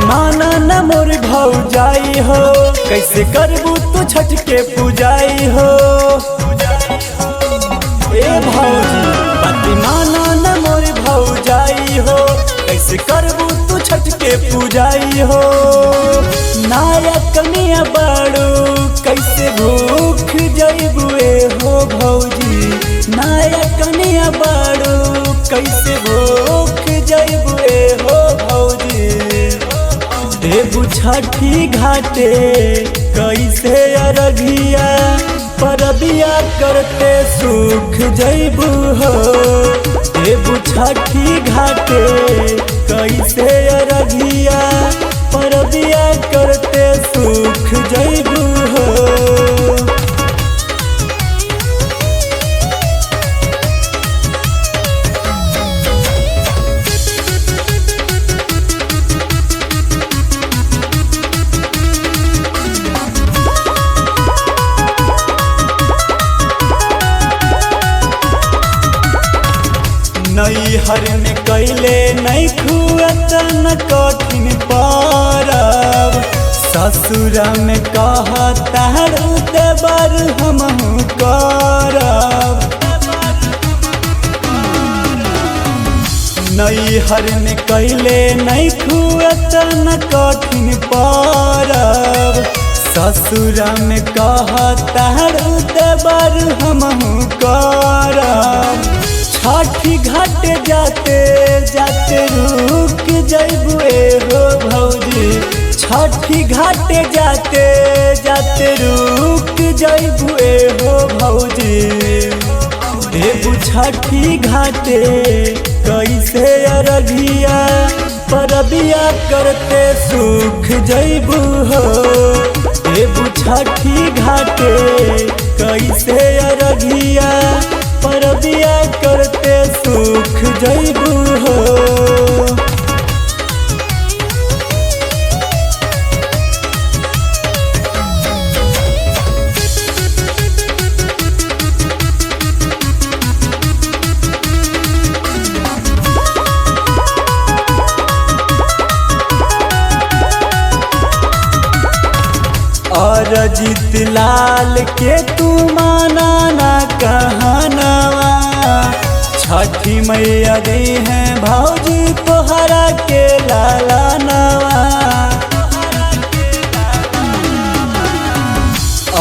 माना न मोर भौजाई हो, कैसे करबू तू छठ के पूजाई हो। ए भौजी बात माना न मोर भौजाई हो, कैसे करबू तू छठ के पूजाई हो। नायक कनिया बाड़ू कैसे भूख जइबुए हो भौजी, नायक कनिया बाड़ू कैसे भूख जइबुए हो भौजी। देबू छठी घाटे कैसे अरघिया, परबिया करते सुख जइबू हो। देबू छठी घाटे कैसे अरघिया, परबिया करते सुख जइबू हो। नैहर में कैले नहीं खुअत न कठिन पारब, ससुर में कहता देवर हमहू करब। नैहर में कैले नहीं खुअत न कठिन पारब, ससुर में कहता देवर हमहू करब। छठी घाट जाते जाते रुक जइबुए हो भौजी, छठी घाट जाते जाते रुक जइबुए हो भौजी। देबू छठी घाटे कैसे अरघिया, परबिया करते सुख जइबू हो। देबू छठी घाटे कैसे अरघिया, परबिया करते सुख जइबू हो। अरजीत लाल के तू माना ना कहनवा, छठी मैया दी है भौजी तोहरा के लाला नवा।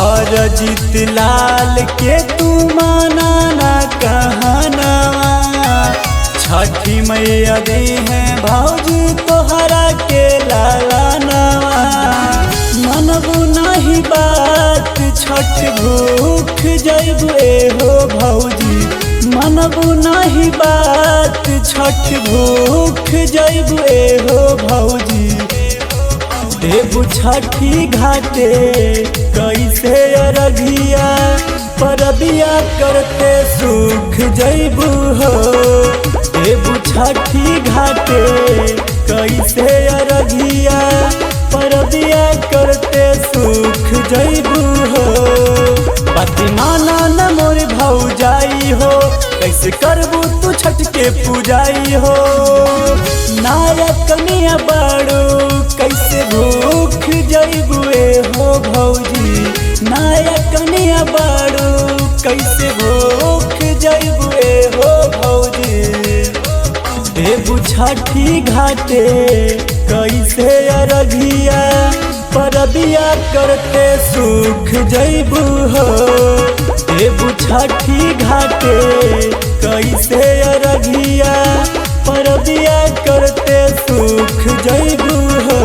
अरजीत लाल के तू माना ना कहनवा, छठी मैया दी है भौजी तोहरा के लाला नवा। मनबू नहीं बात छठ भूख जइबुए हो भौजी, मनबू नहीं बात छठ भूख जइबुए हो भौजी। देबू छठी घाटे कैसे अरघिया, परबिया करते सुख जइबू हो। देबू छठी घाटे कैसे अरघिया, परबिया करते सुख जइबू हो। बात माना न मोर भौजाई हो, कैसे करबू तू छठ के पूजाई हो। नायक कनिया बाड़ू कैसे भूख जइबुए हो भौजी, नायक कनिया बाड़ू कैसे भूख जइबुए हो भौजी। देबू छठी घाटे कैसे अरघिया, परबिया करते सुख जइबू हो। देबू छठी घाटे कैसे अरघिया, परबिया करते सुख जइबू हो।